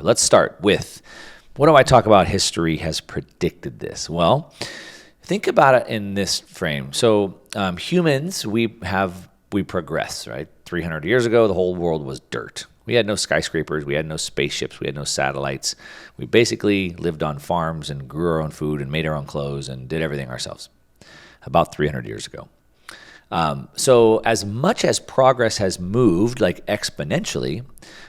let's start with, what do I talk about history has predicted this? Well, think about it in this frame. So humans, we progress, right? 300 years ago, the whole world was dirt. We had no skyscrapers. We had no spaceships. We had no satellites. We basically lived on farms and grew our own food and made our own clothes and did everything ourselves about 300 years ago. So as much as progress has moved, like exponentially,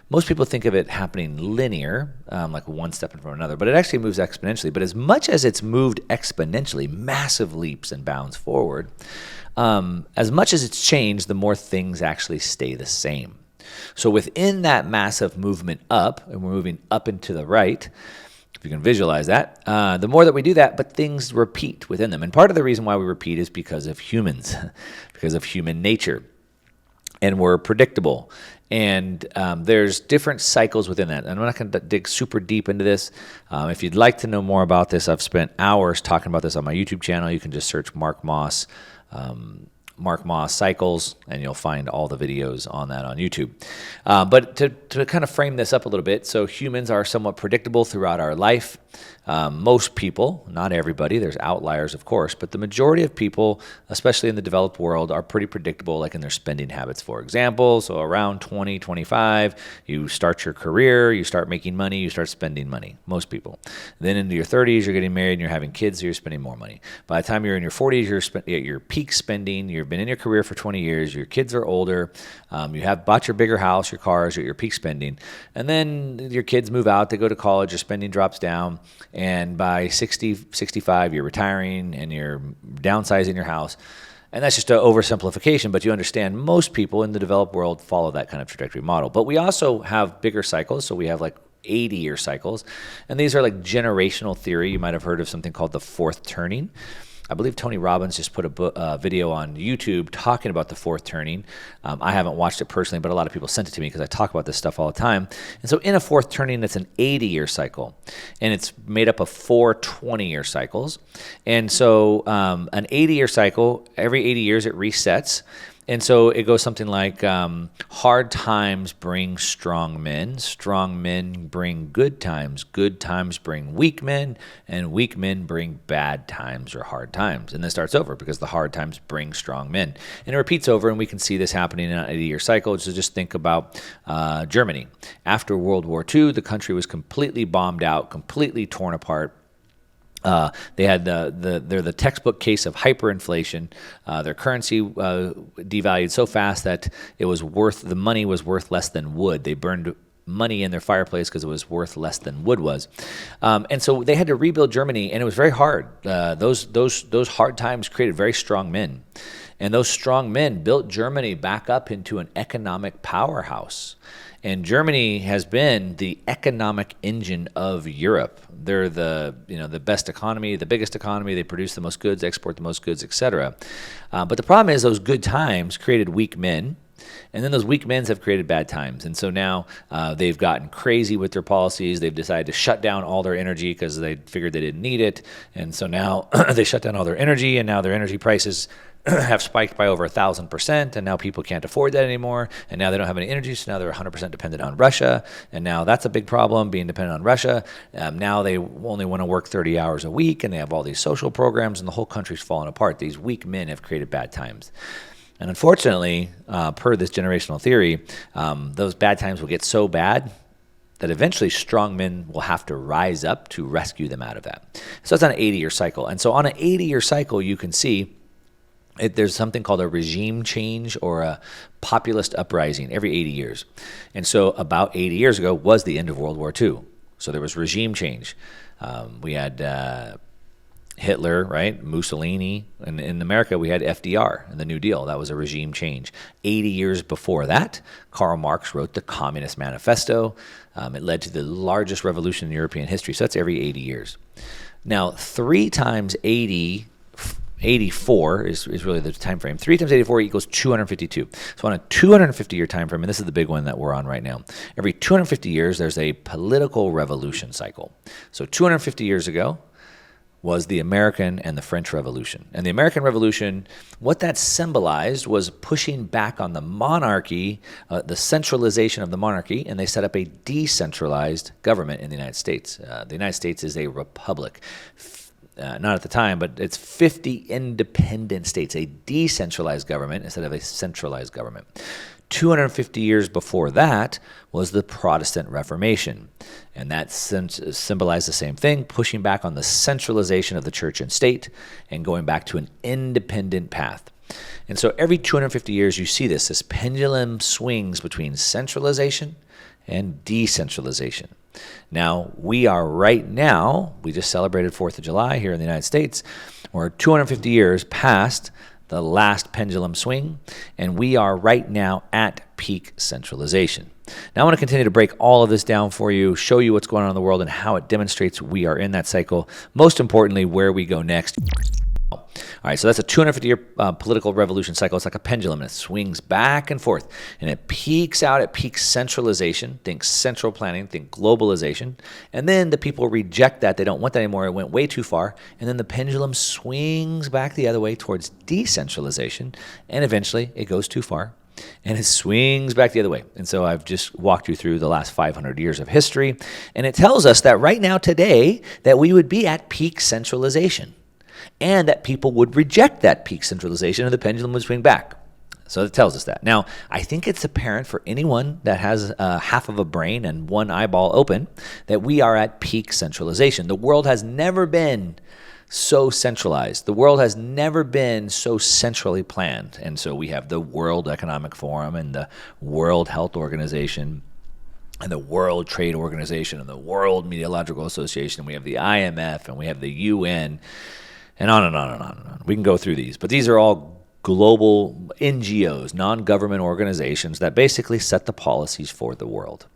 most people think of it happening linear, like one step in front of another, but it actually moves exponentially. But as much as it's moved exponentially, massive leaps and bounds forward, as much as it's changed, the more things actually stay the same. So within that massive movement up, and we're moving up and to the right, if you can visualize that, the more that we do that, but things repeat within them. And part of the reason why we repeat is because of humans, because of human nature. And we're predictable. And there's different cycles within that. And I'm not going to dig super deep into this. If you'd like to know more about this, I've spent hours talking about this on my YouTube channel. You can just search Mark Moss cycles, and you'll find all the videos on that on YouTube. But to kind of frame this up a little bit, so humans are somewhat predictable throughout our life. Most people, not everybody, there's outliers of course, but the majority of people, especially in the developed world, are pretty predictable, like in their spending habits, for example. So around 20, 25, you start your career, you start making money, you start spending money, most people. Then into your 30s, you're getting married and you're having kids, so you're spending more money. By the time you're in your 40s, you're at your peak spending, you've been in your career for 20 years, your kids are older, you have bought your bigger house, your cars, you're at your peak spending, and then your kids move out, they go to college, your spending drops down, and by 60, 65, you're retiring and you're downsizing your house. And that's just an oversimplification, but you understand most people in the developed world follow that kind of trajectory model. But we also have bigger cycles, so we have like 80-year cycles, and these are like generational theory. You might have heard of something called the fourth turning. I believe Tony Robbins just put a video on YouTube talking about the fourth turning. I haven't watched it personally, but a lot of people sent it to me because I talk about this stuff all the time. And so in a fourth turning, it's an 80-year cycle, and it's made up of 4 20-year cycles. And so an 80-year cycle, every 80 years it resets. And so it goes something like, hard times bring strong men bring good times bring weak men, and weak men bring bad times or hard times. And then it starts over because the hard times bring strong men. And it repeats over, and we can see this happening in an 80-year cycle. So just think about Germany. After World War II, the country was completely bombed out, completely torn apart. They had they're the textbook case of hyperinflation. Their currency devalued so fast that the money was worth less than wood. They burned money in their fireplace because it was worth less than wood was. And so they had to rebuild Germany, and it was very hard. Those hard times created very strong men. And those strong men built Germany back up into an economic powerhouse. And Germany has been the economic engine of Europe. They're the best economy, the biggest economy. They produce the most goods, export the most goods, etc. But the problem is those good times created weak men, and then those weak men have created bad times. And so now they've gotten crazy with their policies. They've decided to shut down all their energy because they figured they didn't need it. And so now they shut down all their energy, and now their energy prices have spiked by over 1,000%, and now people can't afford that anymore, and now they don't have any energy, so now they're 100% dependent on Russia, and now that's a big problem, being dependent on Russia. Now they only want to work 30 hours a week, and they have all these social programs, and the whole country's falling apart. These weak men have created bad times. And unfortunately, per this generational theory, those bad times will get so bad that eventually strong men will have to rise up to rescue them out of that. So it's on an 80-year cycle. And so on an 80-year cycle, you can see there's something called a regime change or a populist uprising every 80 years. And so about 80 years ago was the end of World War II. So there was regime change. We had Hitler, right? Mussolini. And in America, we had FDR and the New Deal. That was a regime change. 80 years before that, Karl Marx wrote the Communist Manifesto. It led to the largest revolution in European history. So that's every 80 years. Now, 3 times 80, 84 is really the time frame. 3 times 84 equals 252. So on a 250-year time frame, and this is the big one that we're on right now, every 250 years, there's a political revolution cycle. So 250 years ago, was the American and the French Revolution. And the American Revolution, what that symbolized was pushing back on the monarchy, the centralization of the monarchy, and they set up a decentralized government in the United States. The United States is a republic. Not at the time, but it's 50 independent states, a decentralized government instead of a centralized government. 250 years before that was the Protestant Reformation, and that symbolized the same thing, pushing back on the centralization of the church and state and going back to an independent path. And so every 250 years you see this pendulum swings between centralization and decentralization. Now, we are right now, we just celebrated 4th of July here in the United States. We're 250 years past the last pendulum swing, and we are right now at peak centralization. Now I want to continue to break all of this down for you, show you what's going on in the world and how it demonstrates we are in that cycle. Most importantly, where we go next. All right, so that's a 250-year political revolution cycle. It's like a pendulum, and it swings back and forth, and it peaks out at peak centralization. Think central planning, think globalization, and then the people reject that. They don't want that anymore. It went way too far, and then the pendulum swings back the other way towards decentralization, and eventually it goes too far, and it swings back the other way. And so I've just walked you through the last 500 years of history, and it tells us that right now, today, that we would be at peak centralization, and that people would reject that peak centralization and the pendulum would swing back. So it tells us that. Now, I think it's apparent for anyone that has half of a brain and one eyeball open that we are at peak centralization. The world has never been so centralized. The world has never been so centrally planned. And so we have the World Economic Forum and the World Health Organization and the World Trade Organization and the World Meteorological Association. We have the IMF and we have the UN. And on and on and on and on. We can go through these, but these are all global NGOs, non-government organizations that basically set the policies for the world.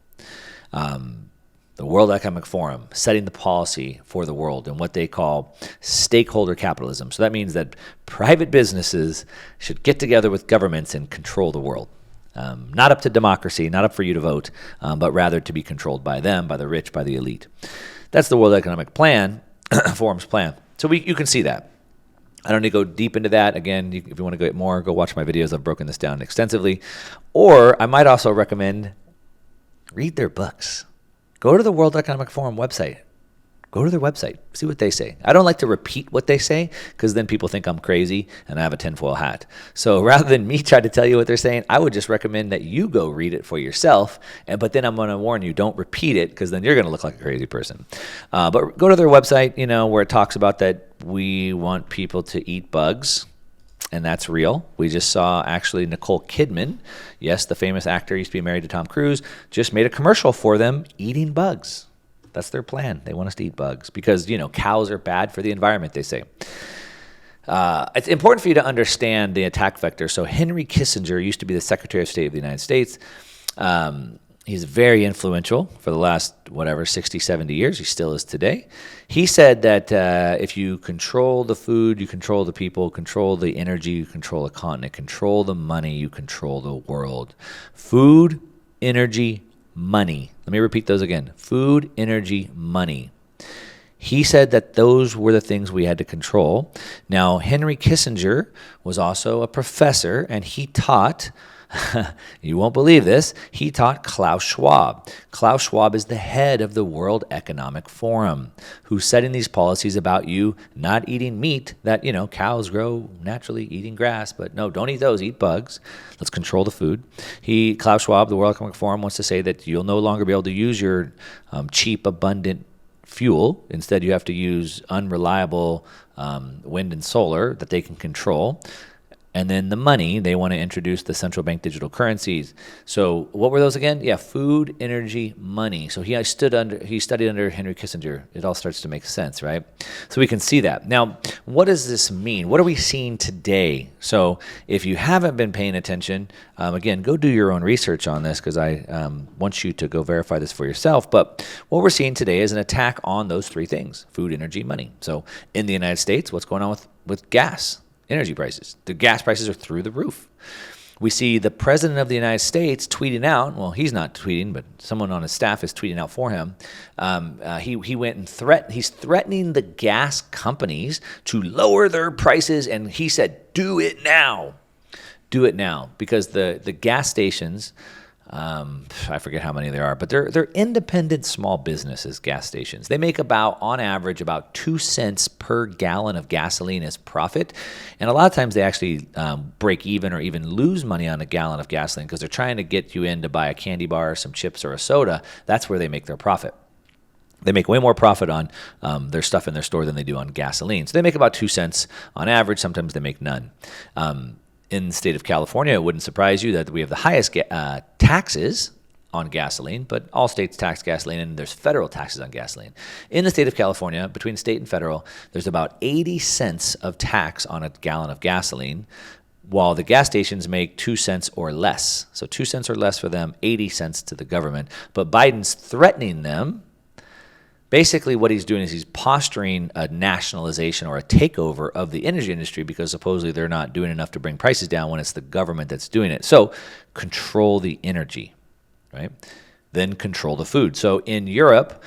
The World Economic Forum setting the policy for the world and what they call stakeholder capitalism. So that means that private businesses should get together with governments and control the world. Not up to democracy, not up for you to vote, but rather to be controlled by them, by the rich, by the elite. That's the World Economic Forum's plan. So you can see that. I don't need to go deep into that. Again, if you want to get more, go watch my videos. I've broken this down extensively. Or I might also recommend read their books. Go to the World Economic Forum website. Go to their website. See what they say. I don't like to repeat what they say because then people think I'm crazy and I have a tinfoil hat. So rather than me try to tell you what they're saying, I would just recommend that you go read it for yourself. But then I'm going to warn you, don't repeat it because then you're going to look like a crazy person. But go to their website, where it talks about that we want people to eat bugs. And that's real. We just saw actually Nicole Kidman, yes, the famous actor, used to be married to Tom Cruise, just made a commercial for them eating bugs. That's their plan. They want us to eat bugs because, cows are bad for the environment, they say. It's important for you to understand the attack vector. So Henry Kissinger used to be the Secretary of State of the United States. He's very influential for the last, 60, 70 years. He still is today. He said that if you control the food, you control the people, control the energy, you control a continent, control the money, you control the world. Food, energy, money. Let me repeat those again. Food, energy, money. He said that those were the things we had to control. Now, Henry Kissinger was also a professor, and he taught, you won't believe this, he taught Klaus Schwab. Klaus Schwab is the head of the World Economic Forum, who's setting these policies about you not eating meat that, cows grow naturally eating grass, but no, don't eat those, eat bugs. Let's control the food. Klaus Schwab, the World Economic Forum, wants to say that you'll no longer be able to use your cheap, abundant fuel. Instead, you have to use unreliable wind and solar that they can control. And then the money, they want to introduce the central bank digital currencies. So what were those again? Yeah, food, energy, money. So he studied under Henry Kissinger. It all starts to make sense, right? So we can see that. Now, what does this mean? What are we seeing today? So if you haven't been paying attention, again, go do your own research on this because I want you to go verify this for yourself. But what we're seeing today is an attack on those three things: food, energy, money. So in the United States, what's going on with gas? Energy prices. The gas prices are through the roof. we see the president of the United States tweeting out, well, he's not tweeting, but someone on his staff is tweeting out for him. He went and he's threatening the gas companies to lower their prices, and he said, do it now. Do it now, because the gas stations, I forget how many there are, but they're independent small businesses, gas stations. They make on average, about 2 cents per gallon of gasoline as profit. And a lot of times they actually break even or even lose money on a gallon of gasoline because they're trying to get you in to buy a candy bar, some chips, or a soda. That's where they make their profit. They make way more profit on their stuff in their store than they do on gasoline. So they make about 2 cents on average. Sometimes they make none. In the state of California, it wouldn't surprise you that we have the highest taxes on gasoline, but all states tax gasoline, and there's federal taxes on gasoline. In the state of California, between state and federal, there's about 80 cents of tax on a gallon of gasoline, while the gas stations make 2 cents or less. So 2 cents or less for them, 80 cents to the government. But Biden's threatening them. Basically, what he's doing is he's posturing a nationalization or a takeover of the energy industry because supposedly they're not doing enough to bring prices down when it's the government that's doing it. So control the energy, right? Then control the food. So in Europe,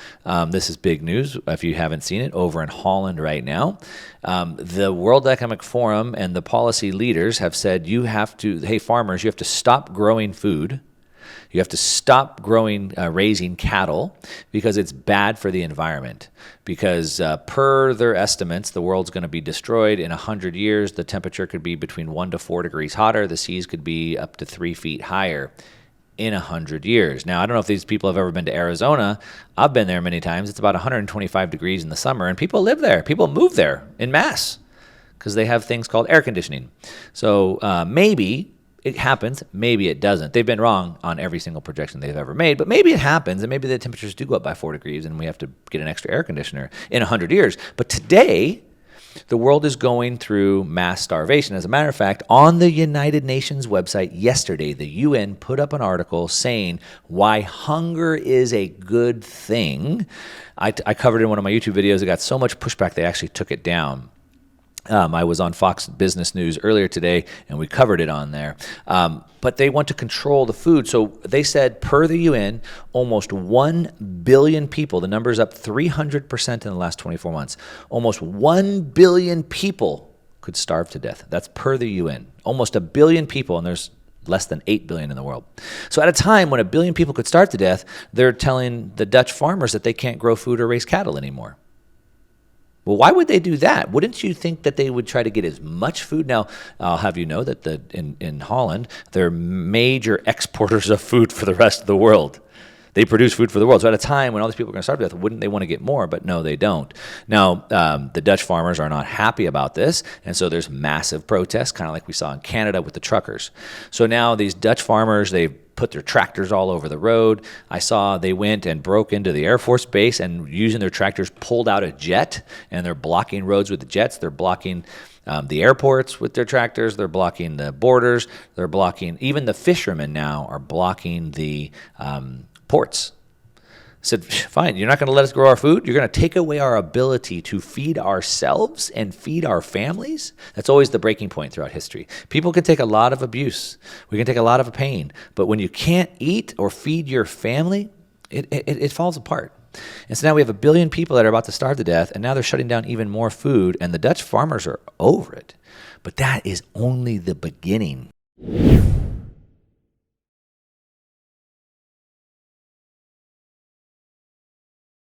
this is big news if you haven't seen it, over in Holland right now. The World Economic Forum and the policy leaders have said hey, farmers, you have to stop growing food. You have to stop raising cattle because it's bad for the environment. Because per their estimates, the world's going to be destroyed in 100 years. The temperature could be between 1 to 4 degrees hotter. The seas could be up to 3 feet higher in 100 years. Now, I don't know if these people have ever been to Arizona. I've been there many times. It's about 125 degrees in the summer, and people live there. People move there en masse because they have things called air conditioning. So maybe it happens, maybe it doesn't. They've been wrong on every single projection they've ever made, but maybe it happens, and maybe the temperatures do go up by 4 degrees, and we have to get an extra air conditioner in 100 years. But today, the world is going through mass starvation. As a matter of fact, on the United Nations website yesterday, the UN put up an article saying why hunger is a good thing. I covered it in one of my YouTube videos. It got so much pushback, they actually took it down. I was on Fox Business News earlier today, and we covered it on there. But they want to control the food. So they said, per the UN, almost 1 billion people, the number's up 300% in the last 24 months, almost 1 billion people could starve to death. That's per the UN. Almost 1 billion people, and there's less than 8 billion in the world. So at a time when 1 billion people could starve to death, they're telling the Dutch farmers that they can't grow food or raise cattle anymore. Well, why would they do that? Wouldn't you think that they would try to get as much food? Now, I'll have you know that in Holland, they're major exporters of food for the rest of the world. They produce food for the world. So at a time when all these people are going to starve to death, wouldn't they want to get more? But no, they don't. Now, the Dutch farmers are not happy about this, and so there's massive protests, kind of like we saw in Canada with the truckers. So now these Dutch farmers, they've put their tractors all over the road. I saw they went and broke into the Air Force Base and using their tractors pulled out a jet, and they're blocking roads with the jets. They're blocking the airports with their tractors. They're blocking the borders. They're blocking, even the fishermen now are blocking the ports. Said, fine, you're not going to let us grow our food? You're going to take away our ability to feed ourselves and feed our families? That's always the breaking point throughout history. People can take a lot of abuse. We can take a lot of pain. But when you can't eat or feed your family, it falls apart. And so now we have 1 billion people that are about to starve to death, and now they're shutting down even more food, and the Dutch farmers are over it. But that is only the beginning.